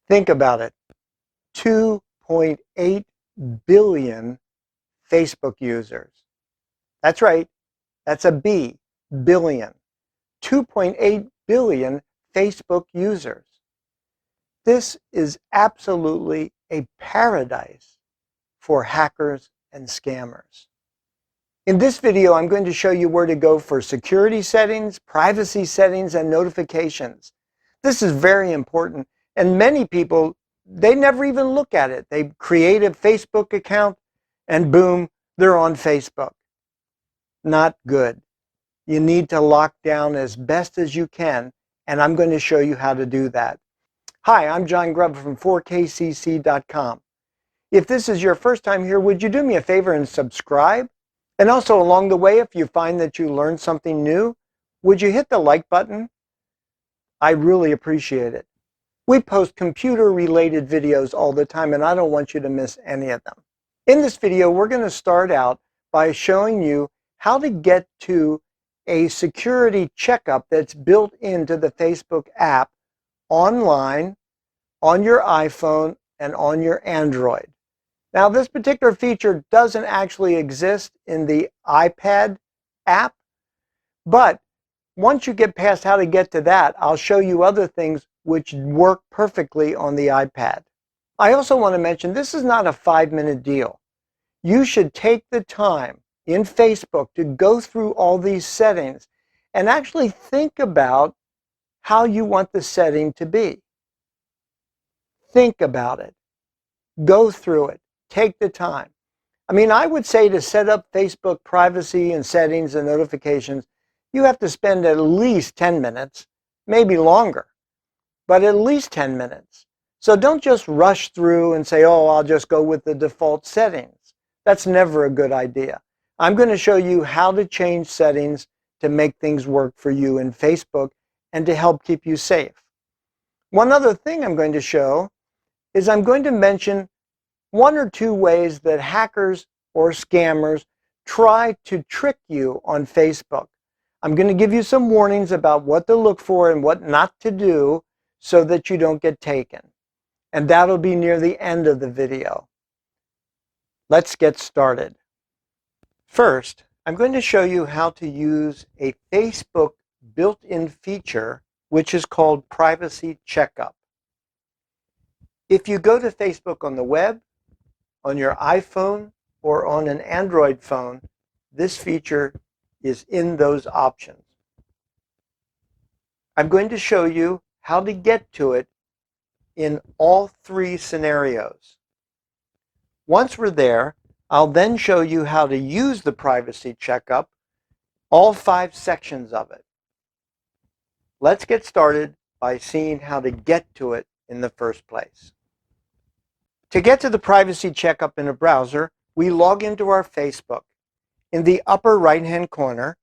Think about it. 2.8 billion Facebook users. That's right. That's a B, billion. 2.8 billion Facebook users. This is absolutely a paradise for hackers and scammers. In this video, I'm going to show you where to go for security settings, privacy settings, and notifications. This is very important, and many people, they never even look at it. They create a Facebook account, and boom, they're on Facebook. Not good. You need to lock down as best as you can, and I'm going to show you how to do that. Hi, I'm John Grubb from 4kcc.com. If this is your first time here, would you do me a favor and subscribe? And also along the way, if you find that you learned something new, would you hit the like button? I really appreciate it. We post computer-related videos all the time, and I don't want you to miss any of them. In this video, we're going to start out by showing you how to get to a security checkup that's built into the Facebook app online, on your iPhone, and on your Android. Now, this particular feature doesn't actually exist in the iPad app, but once you get past how to get to that, I'll show you other things which work perfectly on the iPad. I also want to mention this is not a 5-minute deal. You should take the time in Facebook to go through all these settings and actually think about how you want the setting to be. Think about it. Go through it. Take the time. I mean, I would say to set up Facebook privacy and settings and notifications, you have to spend at least 10 minutes, maybe longer, but at least 10 minutes. So don't just rush through and say, oh, I'll just go with the default settings. That's never a good idea. I'm going to show you how to change settings to make things work for you in Facebook and to help keep you safe. One other thing I'm going to show is I'm going to mention 1 or 2 ways that hackers or scammers try to trick you on Facebook. I'm going to give you some warnings about what to look for and what not to do so that you don't get taken. And that'll be near the end of the video. Let's get started. First, I'm going to show you how to use a Facebook built-in feature which is called Privacy Checkup. If you go to Facebook on the web, on your iPhone, or on an Android phone, this feature is in those options. I'm going to show you how to get to it in all 3 scenarios. Once we're there, I'll then show you how to use the Privacy Checkup, all 5 sections of it. Let's get started by seeing how to get to it in the first place. To get to the Privacy Checkup in a browser, we log into our Facebook. In the upper right-hand corner,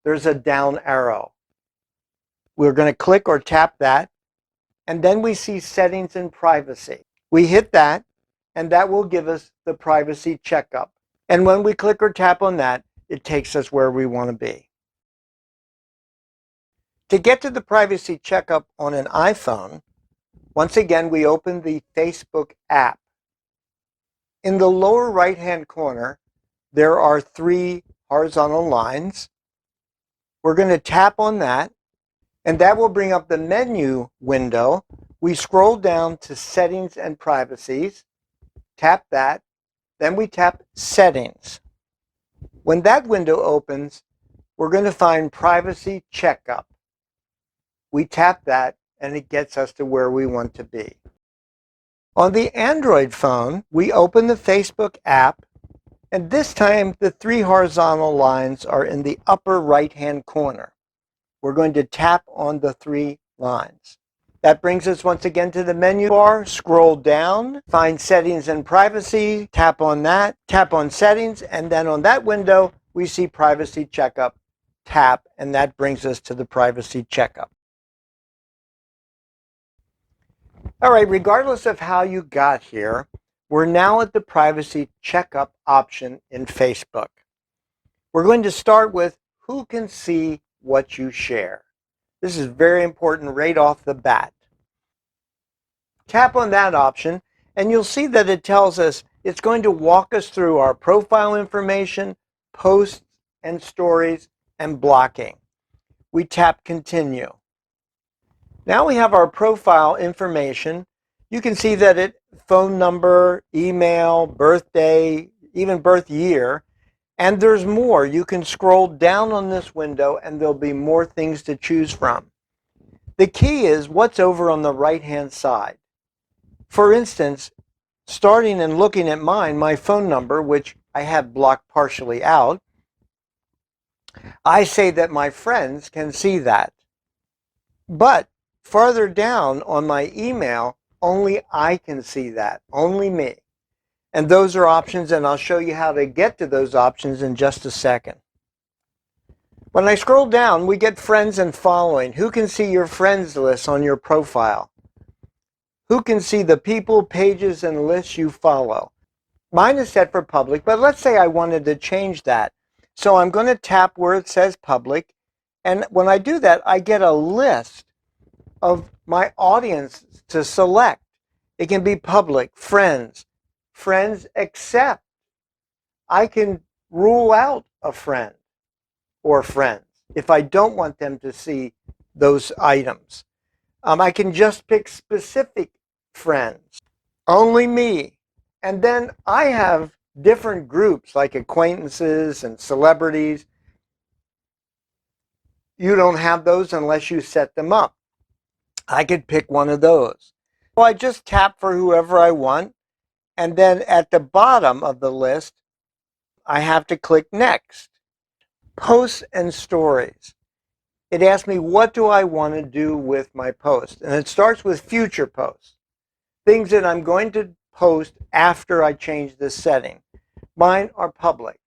there's a down arrow. We're going to click or tap that, and then we see Settings and Privacy. We hit that, and that will give us the Privacy Checkup. And when we click or tap on that, it takes us where we want to be. To get to the Privacy Checkup on an iPhone, once again, we open the Facebook app. In the lower right-hand corner, there are 3 horizontal lines. We're going to tap on that, and that will bring up the menu window. We scroll down to Settings and Privacies, tap that, then we tap Settings. When that window opens, we're going to find Privacy Checkup. We tap that, and it gets us to where we want to be. On the Android phone, we open the Facebook app, and this time the 3 horizontal lines are in the upper right-hand corner. We're going to tap on the 3 lines. That brings us once again to the menu bar, scroll down, find Settings and Privacy, tap on that, tap on Settings, and then on that window we see Privacy Checkup, tap, and that brings us to the Privacy Checkup. All right, regardless of how you got here, we're now at the Privacy Checkup option in Facebook. We're going to start with who can see what you share. This is very important right off the bat. Tap on that option and you'll see that it tells us it's going to walk us through our profile information, posts and stories, and blocking. We tap continue. Now we have our profile information. You can see that it phone number, email, birthday, even birth year, and there's more. You can scroll down on this window and there'll be more things to choose from. The key is what's over on the right-hand side. For instance, starting and looking at mine, my phone number, which I have blocked partially out, I say that my friends can see that. But farther down on my email, only I can see that, only me. And those are options, and I'll show you how to get to those options in just a second. When I scroll down, we get friends and following. Who can see your friends list on your profile? Who can see the people, pages, and lists you follow? Mine is set for public, but let's say I wanted to change that. So I'm going to tap where it says public, and when I do that, I get a list of my audience to select. It can be public, friends, friends except. I can rule out a friend or friends if I don't want them to see those items. I can just pick specific friends, only me. And then I have different groups like acquaintances and celebrities. You don't have those unless you set them up. I could pick one of those. So I just tap for whoever I want. And then at the bottom of the list, I have to click next. Posts and stories. It asks me, what do I want to do with my post? And it starts with future posts, things that I'm going to post after I change this setting. Mine are public.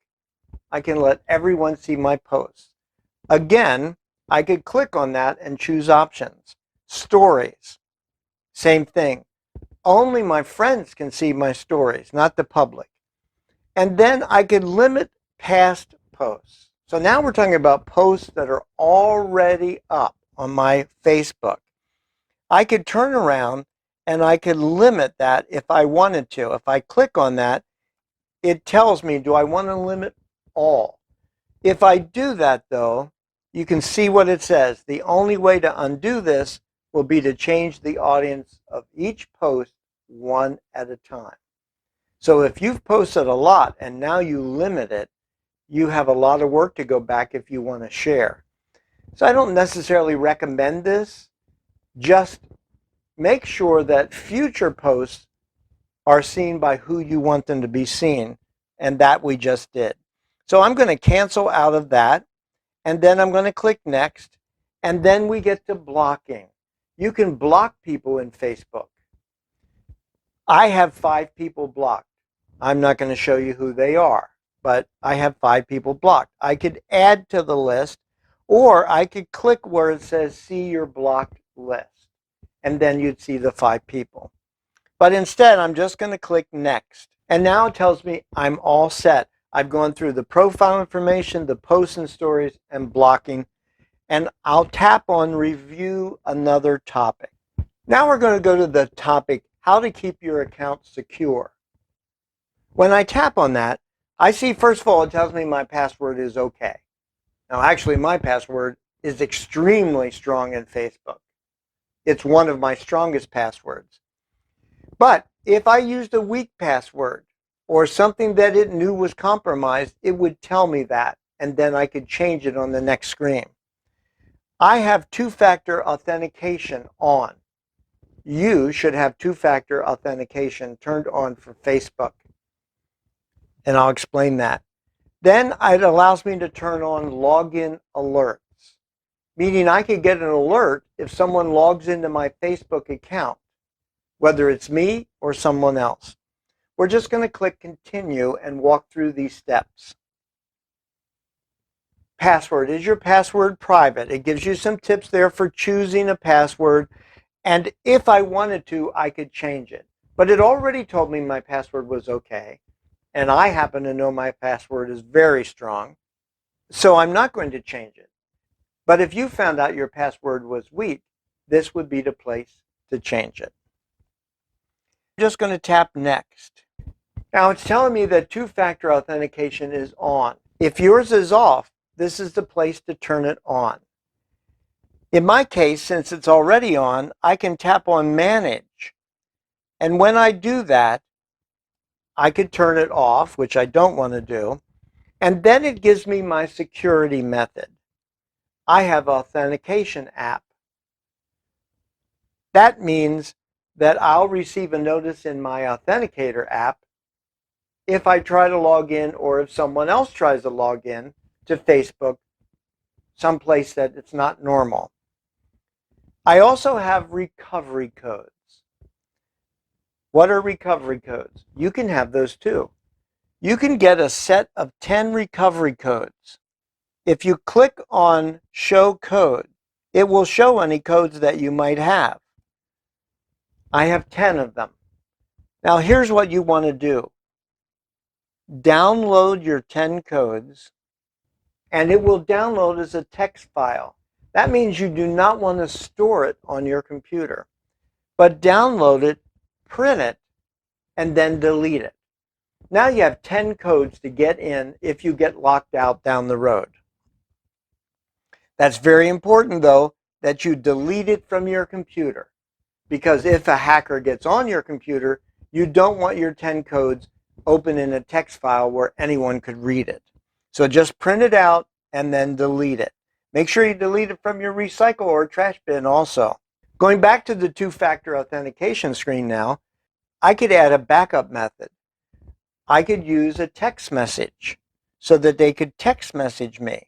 I can let everyone see my posts. Again, I could click on that and choose options. Stories, same thing. Only my friends can see my stories, not the public. And then I could limit past posts. So now we're talking about posts that are already up on my Facebook. I could turn around and I could limit that if I wanted to. If I click on that, it tells me, do I want to limit all? If I do that though, you can see what it says. The only way to undo this will be to change the audience of each post one at a time. So if you've posted a lot and now you limit it, you have a lot of work to go back if you want to share. So I don't necessarily recommend this. Just make sure that future posts are seen by who you want them to be seen, and that we just did. So I'm going to cancel out of that, and then I'm going to click next, and then we get to blocking. You can block people in Facebook. I have 5 people blocked. I'm not going to show you who they are, but I have 5 people blocked. I could add to the list, or I could click where it says see your blocked list, and then you'd see the 5 people. But instead, I'm just going to click next. And now it tells me I'm all set. I've gone through the profile information, the posts and stories, and blocking. And I'll tap on review another topic. Now we're going to go to the topic, how to keep your account secure. When I tap on that, I see, first of all, it tells me my password is okay. Now, actually, my password is extremely strong in Facebook. It's one of my strongest passwords. But if I used a weak password or something that it knew was compromised, it would tell me that, and then I could change it on the next screen. I have two-factor authentication on. You should have two-factor authentication turned on for Facebook, and I'll explain that. Then it allows me to turn on login alerts, meaning I could get an alert if someone logs into my Facebook account, whether it's me or someone else. We're just going to click continue and walk through these steps. Password. Is your password private? It gives you some tips there for choosing a password. And if I wanted to, I could change it. But it already told me my password was okay. And I happen to know my password is very strong. So I'm not going to change it. But if you found out your password was weak, this would be the place to change it. just going to tap Next. Now it's telling me that two-factor authentication is on. If yours is off, this is the place to turn it on. In my case, since it's already on, I can tap on Manage. And when I do that, I could turn it off, which I don't want to do. And then it gives me my security method. I have authentication app. That means that I'll receive a notice in my Authenticator app if I try to log in or if someone else tries to log in to Facebook, someplace that it's not normal. I also have recovery codes. What are recovery codes? You can have those too. You can get a set of 10 recovery codes. If you click on Show Code, it will show any codes that you might have. I have 10 of them. Now here's what you want to do. Download your 10 codes, and it will download as a text file. That means you do not want to store it on your computer, but download it, print it, and then delete it. Now you have 10 codes to get in if you get locked out down the road. That's very important, though, that you delete it from your computer, because if a hacker gets on your computer, you don't want your 10 codes open in a text file where anyone could read it. So just print it out and then delete it. Make sure you delete it from your recycle or trash bin also. Going back to the two-factor authentication screen now, I could add a backup method. I could use a text message so that they could text message me.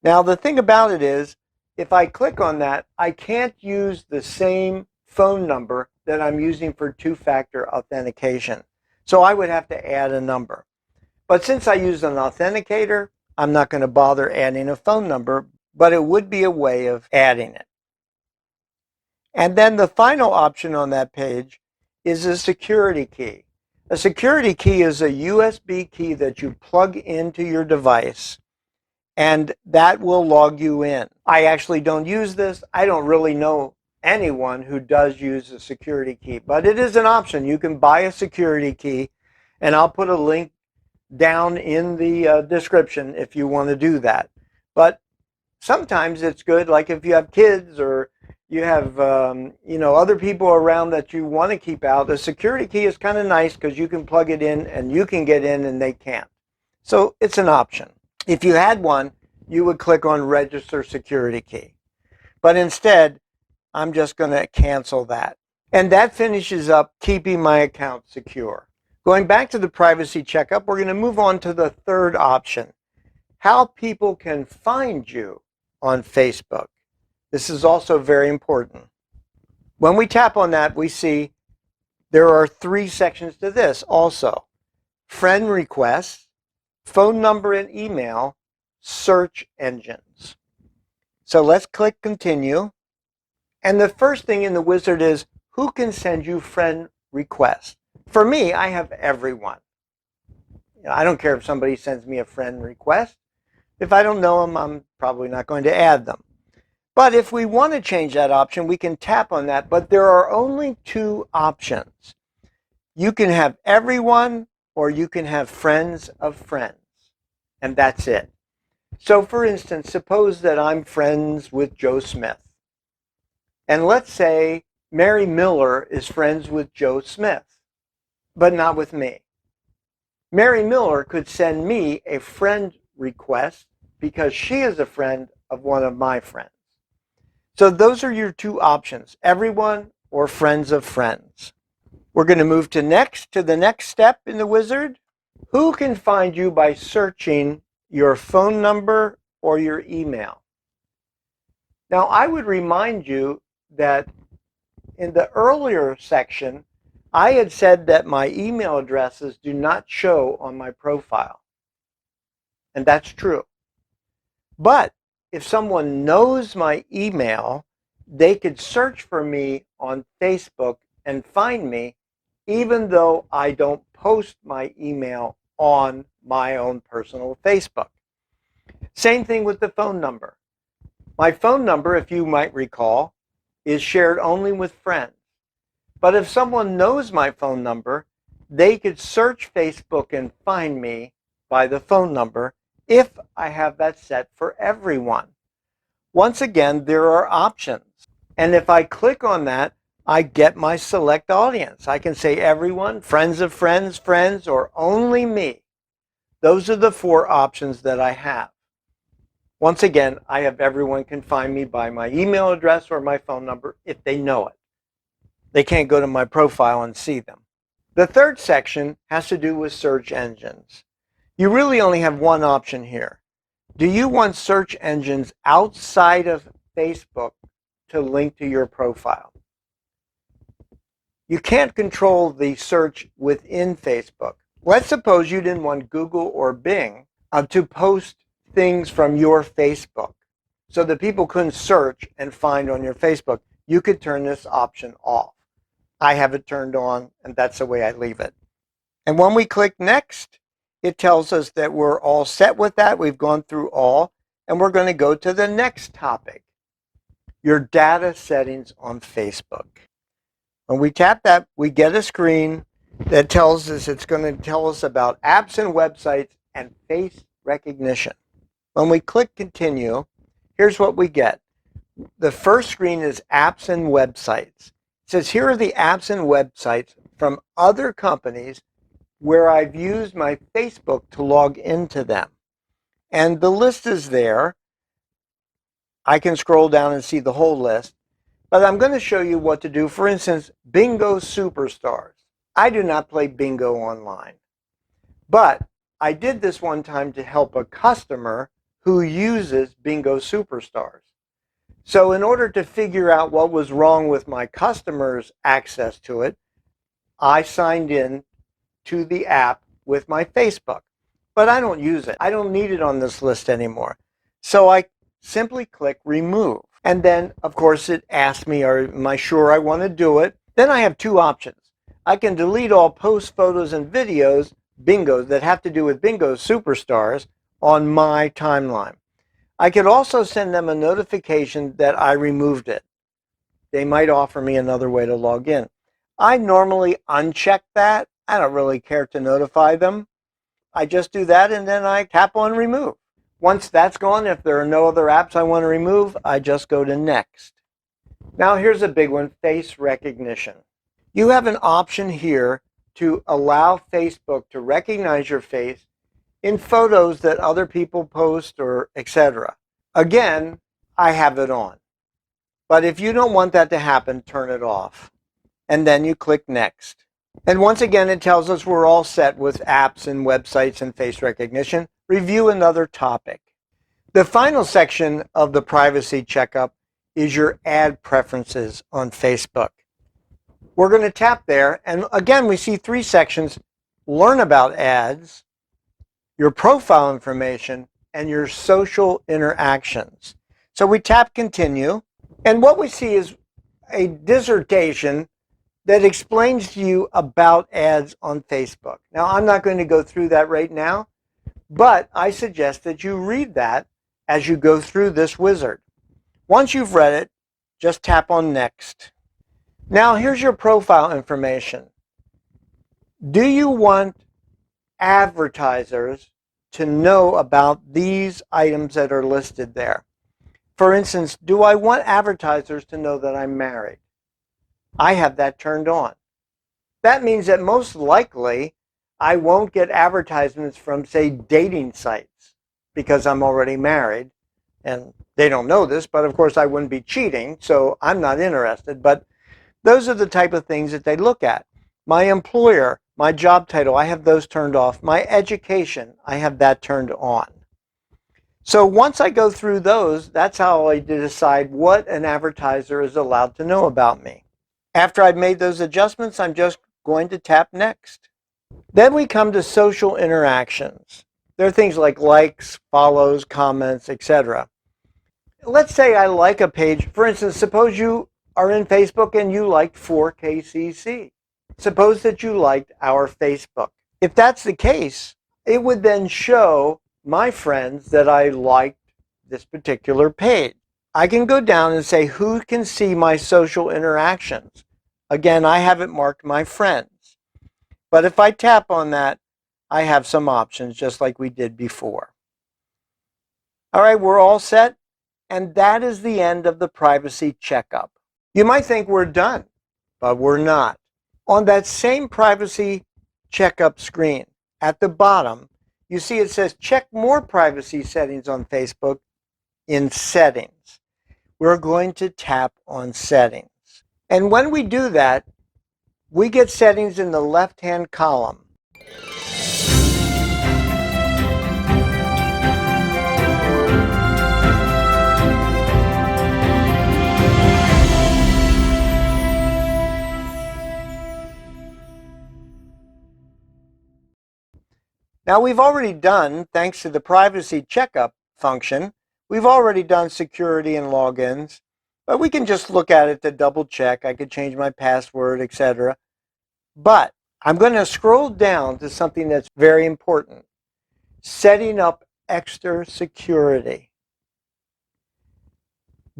Now the thing about it is, if I click on that, I can't use the same phone number that I'm using for two-factor authentication. So I would have to add a number. But since I use an authenticator, I'm not going to bother adding a phone number, but it would be a way of adding it. And then the final option on that page is a security key. A security key is a USB key that you plug into your device, and that will log you in. I actually don't use this. I don't really know anyone who does use a security key, but it is an option. You can buy a security key, and I'll put a link down in the description if you want to do that. But sometimes it's good, like if you have kids or you have other people around that you want to keep out, the security key is kind of nice because you can plug it in and you can get in and they can't. So it's an option. If you had one, you would click on Register Security Key. But instead, I'm just going to cancel that. And that finishes up keeping my account secure. Going back to the privacy checkup, we're going to move on to the third option, how people can find you on Facebook. This is also very important. When we tap on that, we see there are 3 sections to this also. Friend requests, phone number and email, search engines. So let's click continue. And the first thing in the wizard is who can send you friend requests. For me, I have everyone. I don't care if somebody sends me a friend request. If I don't know them, I'm probably not going to add them. But if we want to change that option, we can tap on that. But there are only 2 options. You can have everyone, or you can have friends of friends. And that's it. So for instance, suppose that I'm friends with Joe Smith. And let's say Mary Miller is friends with Joe Smith, but not with me. Mary Miller could send me a friend request because she is a friend of one of my friends. So those are your 2 options, everyone or friends of friends. We're going to move to the next step in the wizard. Who can find you by searching your phone number or your email? Now, I would remind you that in the earlier section, I had said that my email addresses do not show on my profile. And that's true. But if someone knows my email, they could search for me on Facebook and find me, even though I don't post my email on my own personal Facebook. Same thing with the phone number. My phone number, if you might recall, is shared only with friends. But if someone knows my phone number, they could search Facebook and find me by the phone number if I have that set for everyone. Once again, there are options. And if I click on that, I get my select audience. I can say everyone, friends of friends, friends, or only me. Those are the 4 options that I have. Once again, I have everyone can find me by my email address or my phone number if they know it. They can't go to my profile and see them. The third section has to do with search engines. You really only have one option here. Do you want search engines outside of Facebook to link to your profile? You can't control the search within Facebook. Let's suppose you didn't want Google or Bing to post things from your Facebook so that people couldn't search and find on your Facebook. You could turn this option off. I have it turned on, and that's the way I leave it. And when we click next, it tells us that we're all set with that. We've gone through all, and we're going to go to the next topic, your data settings on Facebook. When we tap that, we get a screen that tells us it's going to tell us about apps and websites and face recognition. When we click continue, here's what we get. The first screen is apps and websites. It says here are the apps and websites from other companies where I've used my Facebook to log into them. And the list is there. I can scroll down and see the whole list. But I'm going to show you what to do. For instance, Bingo Superstars. I do not play bingo online. But I did this one time to help a customer who uses Bingo Superstars. So in order to figure out what was wrong with my customer's access to it, I signed in to the app with my Facebook. But I don't use it. I don't need it on this list anymore. So I simply click remove. And then, of course, it asks me, am I sure I want to do it? Then I have 2 options. I can delete all posts, photos, and videos, bingos, that have to do with Bingo Superstars on my timeline. I could also send them a notification that I removed it. They might offer me another way to log in. I normally uncheck that. I don't really care to notify them. I just do that and then I tap on remove. Once that's gone, if there are no other apps I want to remove, I just go to next. Now here's a big one, face recognition. You have an option here to allow Facebook to recognize your face in photos that other people post or etc. Again, I have it on. But if you don't want that to happen, turn it off. And then you click next. And once again, it tells us we're all set with apps and websites and face recognition. Review another topic. The final section of the privacy checkup is your ad preferences on Facebook. We're going to tap there, and again, we see 3 sections: learn about ads, your profile information, and your social interactions. So we tap continue, and what we see is a dissertation that explains to you about ads on Facebook. Now, I'm not going to go through that right now, but I suggest that you read that as you go through this wizard. Once you've read it, just tap on next. Now, here's your profile information. Do you want advertisers to know about these items that are listed there? For instance, do I want advertisers to know that I'm married? I have that turned on. That means that most likely I won't get advertisements from, say, dating sites because I'm already married. And they don't know this, but of course I wouldn't be cheating, so I'm not interested. But those are the type of things that they look at. My employer, my job title, I have those turned off. My education, I have that turned on. So once I go through those, that's how I decide what an advertiser is allowed to know about me. After I've made those adjustments, I'm just going to tap next. Then we come to social interactions. There are things like likes, follows, comments, etc. Let's say I like a page. For instance, suppose you are in Facebook and you liked 4KCC. Suppose that you liked our Facebook. If that's the case, it would then show my friends that I liked this particular page. I can go down and say who can see my social interactions. Again, I haven't marked my friends. But if I tap on that, I have some options just like we did before. All right, we're all set. And that is the end of the privacy checkup. You might think we're done, but we're not. On that same privacy checkup screen at the bottom, you see it says check more privacy settings on Facebook in settings. We're going to tap on settings. And when we do that, we get settings in the left-hand column. Now we've already done, thanks to the privacy checkup function, we've already done security and logins, but we can just look at it to double check. I could change my password, etc. But I'm going to scroll down to something that's very important. Setting up extra security.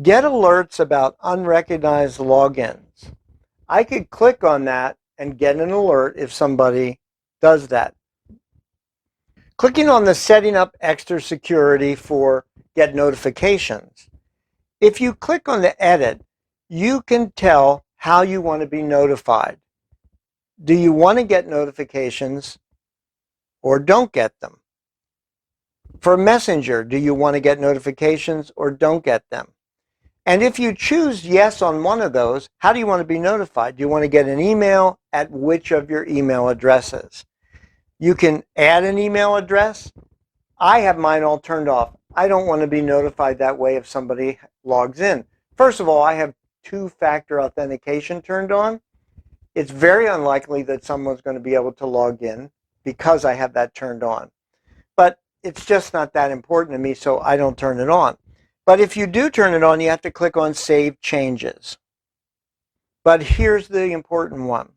Get alerts about unrecognized logins. I could click on that and get an alert if somebody does that. Clicking on the setting up extra security for get notifications. If you click on the edit, you can tell how you want to be notified. Do you want to get notifications or don't get them? For Messenger, do you want to get notifications or don't get them? And if you choose yes on one of those, how do you want to be notified? Do you want to get an email at which of your email addresses? You can add an email address. I have mine all turned off. I don't want to be notified that way if somebody logs in. First of all, I have two-factor authentication turned on. It's very unlikely that someone's going to be able to log in because I have that turned on. But it's just not that important to me, so I don't turn it on. But if you do turn it on, you have to click on Save Changes. But here's the important one.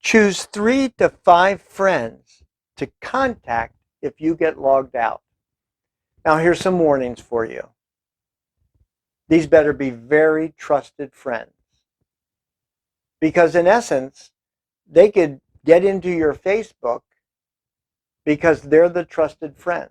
Choose 3 to 5 friends to contact if you get logged out. Now here's some warnings for you. These better be very trusted friends. Because in essence, they could get into your Facebook because they're the trusted friends.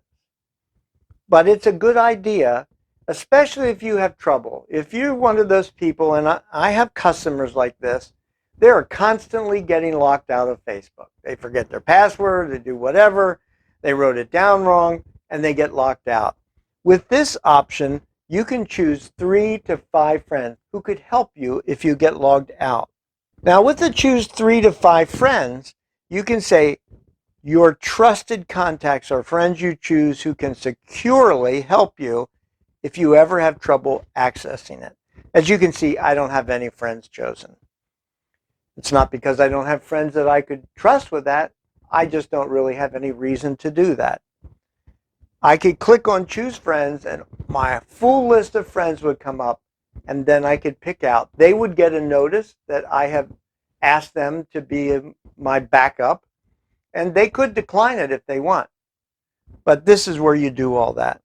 But it's a good idea, especially if you have trouble. If you're one of those people, and I have customers like this, they're constantly getting locked out of Facebook. They forget their password, they do whatever, they wrote it down wrong, and they get locked out. With this option, you can choose 3 to 5 friends who could help you if you get logged out. Now with the choose 3 to 5 friends, you can say your trusted contacts are friends you choose who can securely help you if you ever have trouble accessing it. As you can see, I don't have any friends chosen. It's not because I don't have friends that I could trust with that. I just don't really have any reason to do that. I could click on choose friends and my full list of friends would come up, and then I could pick out. They would get a notice that I have asked them to be my backup, and they could decline it if they want. But this is where you do all that.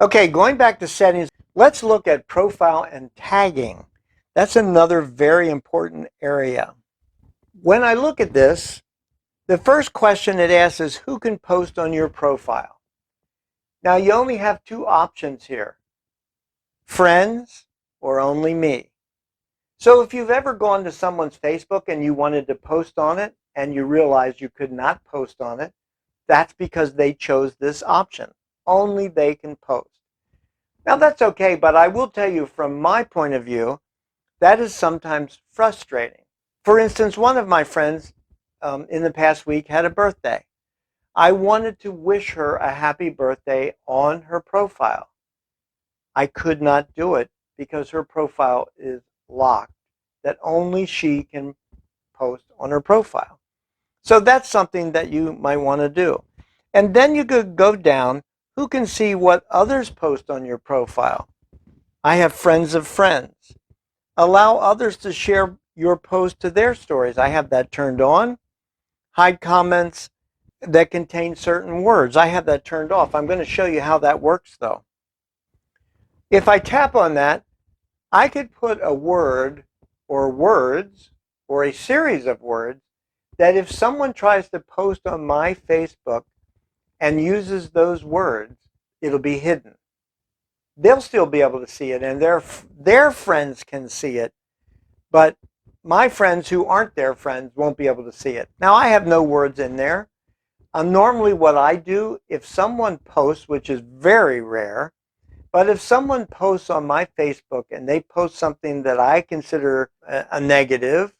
Okay, going back to settings, let's look at profile and tagging. That's another very important area. When I look at this, the first question it asks is who can post on your profile? Now you only have 2 options here, friends or only me. So if you've ever gone to someone's Facebook and you wanted to post on it and you realized you could not post on it, that's because they chose this option. Only they can post. Now that's okay, but I will tell you from my point of view, that is sometimes frustrating. For instance, one of my friends in the past week had a birthday. I wanted to wish her a happy birthday on her profile. I could not do it because her profile is locked, that only she can post on her profile. So that's something that you might want to do. And then you could go down, who can see what others post on your profile? I have friends of friends. Allow others to share your post to their stories. I have that turned on. Hide comments that contain certain words. I have that turned off. I'm going to show you how that works though. If I tap on that, I could put a word or words or a series of words that if someone tries to post on my Facebook and uses those words, it'll be hidden. They'll still be able to see it, and their friends can see it, but my friends who aren't their friends won't be able to see it. Now, I have no words in there. Normally what I do, if someone posts, which is very rare, but if someone posts on my Facebook and they post something that I consider a negative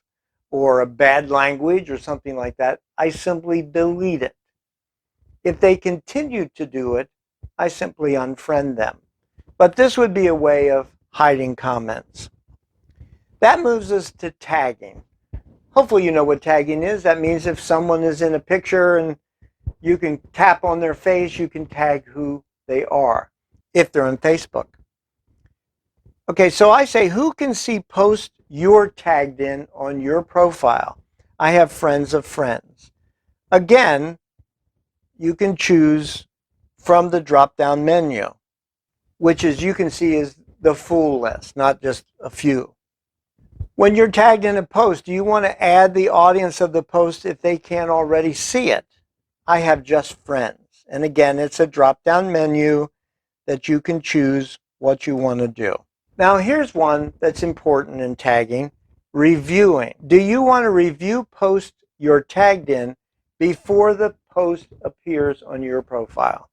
or a bad language or something like that, I simply delete it. If they continue to do it, I simply unfriend them. But this would be a way of hiding comments. That moves us to tagging. Hopefully you know what tagging is. That means if someone is in a picture and you can tap on their face, you can tag who they are if they're on Facebook. Okay, so I say, who can see posts you're tagged in on your profile? I have friends of friends. Again, you can choose from the drop-down menu, which as you can see is the full list, not just a few. When you're tagged in a post, do you want to add the audience of the post if they can't already see it? I have just friends. And again, it's a drop-down menu that you can choose what you want to do. Now here's one that's important in tagging, reviewing. Do you want to review posts you're tagged in before the post appears on your profile?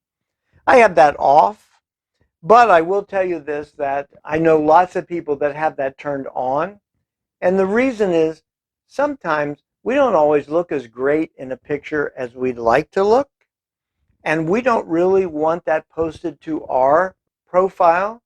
I have that off, but I will tell you this, that I know lots of people that have that turned on. And the reason is sometimes we don't always look as great in a picture as we'd like to look. And we don't really want that posted to our profile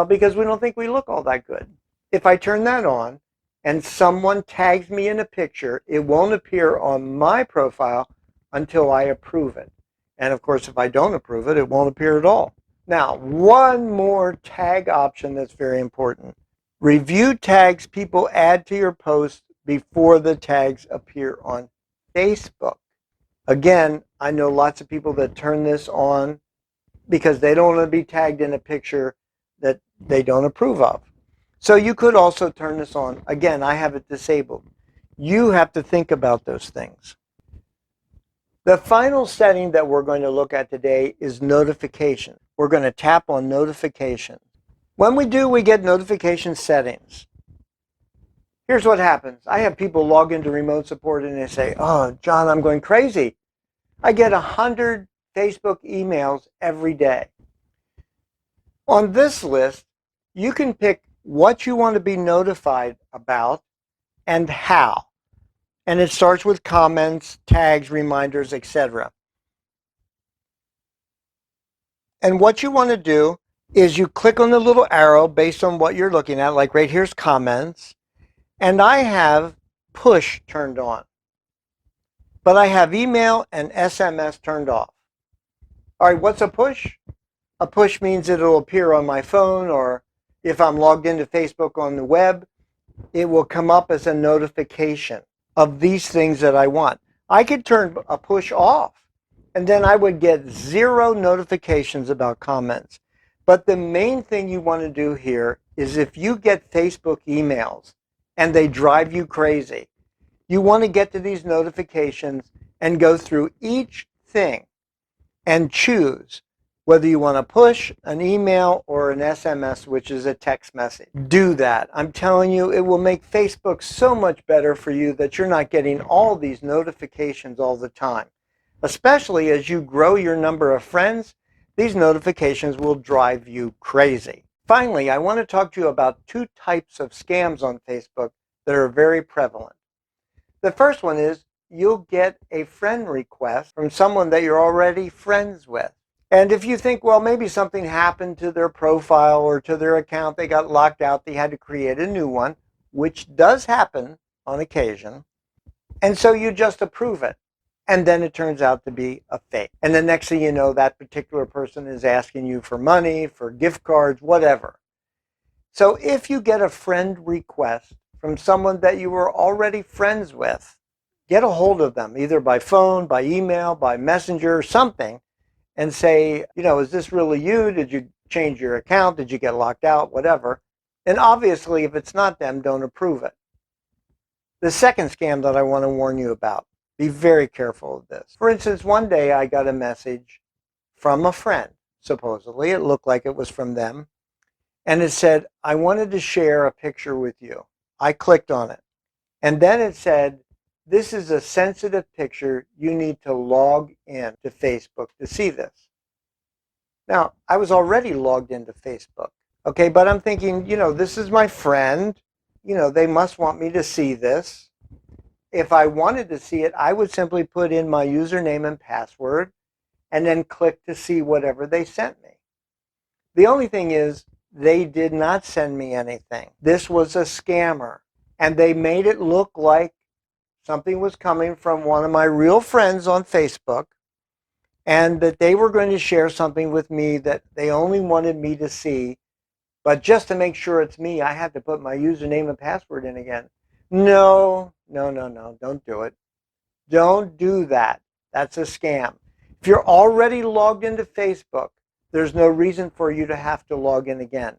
because we don't think we look all that good. If I turn that on and someone tags me in a picture, it won't appear on my profile until I approve it. And of course, if I don't approve it, it won't appear at all. Now, one more tag option that's very important. Review tags people add to your post before the tags appear on Facebook. Again, I know lots of people that turn this on because they don't want to be tagged in a picture that they don't approve of. So you could also turn this on. Again, I have it disabled. You have to think about those things. The final setting that we're going to look at today is notification. We're going to tap on notification. When we do, we get notification settings. Here's what happens. I have people log into remote support and they say, "Oh, John, I'm going crazy. I get 100 Facebook emails every day." On this list, you can pick what you want to be notified about and how. And it starts with comments, tags, reminders, etc. And what you want to do is you click on the little arrow based on what you're looking at, like right here's comments. And I have push turned on. But I have email and SMS turned off. All right, what's a push? A push means it'll appear on my phone, or if I'm logged into Facebook on the web, it will come up as a notification of these things that I want. I could turn a push off, and then I would get 0 notifications about comments. But the main thing you want to do here is if you get Facebook emails and they drive you crazy, you want to get to these notifications and go through each thing and choose whether you want to push an email or an SMS, which is a text message. Do that. I'm telling you, it will make Facebook so much better for you that you're not getting all these notifications all the time. Especially as you grow your number of friends, these notifications will drive you crazy. Finally, I want to talk to you about 2 types of scams on Facebook that are very prevalent. The first one is you'll get a friend request from someone that you're already friends with. And if you think, well, maybe something happened to their profile or to their account, they got locked out, they had to create a new one, which does happen on occasion, and so you just approve it. And then it turns out to be a fake. And the next thing you know, that particular person is asking you for money, for gift cards, whatever. So if you get a friend request from someone that you were already friends with, get a hold of them, either by phone, by email, by messenger, something, and say, is this really you? Did you change your account? Did you get locked out? Whatever. And obviously, if it's not them, don't approve it. The second scam that I want to warn you about, be very careful of this. For instance, one day I got a message from a friend, supposedly. It looked like it was from them. And it said, I wanted to share a picture with you. I clicked on it. And then it said, this is a sensitive picture. You need to log in to Facebook to see this. Now, I was already logged into Facebook. Okay, but I'm thinking, this is my friend. They must want me to see this. If I wanted to see it, I would simply put in my username and password and then click to see whatever they sent me. The only thing is, they did not send me anything. This was a scammer, and they made it look like something was coming from one of my real friends on Facebook, and that they were going to share something with me that they only wanted me to see. But just to make sure it's me, I had to put my username and password in again. No, don't do it. Don't do that. That's a scam. If you're already logged into Facebook, there's no reason for you to have to log in again.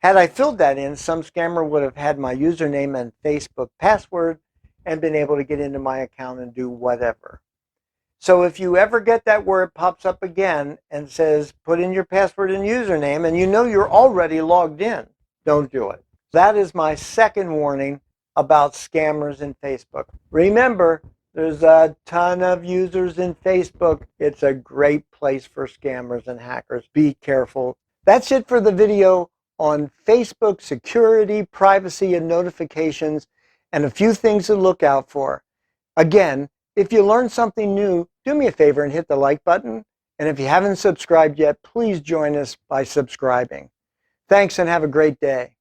Had I filled that in, some scammer would have had my username and Facebook password and been able to get into my account and do whatever. So if you ever get that where it pops up again and says, put in your password and username, and you're already logged in, don't do it. That is my second warning about scammers in Facebook. Remember, there's a ton of users in Facebook. It's a great place for scammers and hackers. Be careful. That's it for the video on Facebook security, privacy, and notifications, and a few things to look out for. Again, if you learned something new, do me a favor and hit the like button. And if you haven't subscribed yet, please join us by subscribing. Thanks and have a great day.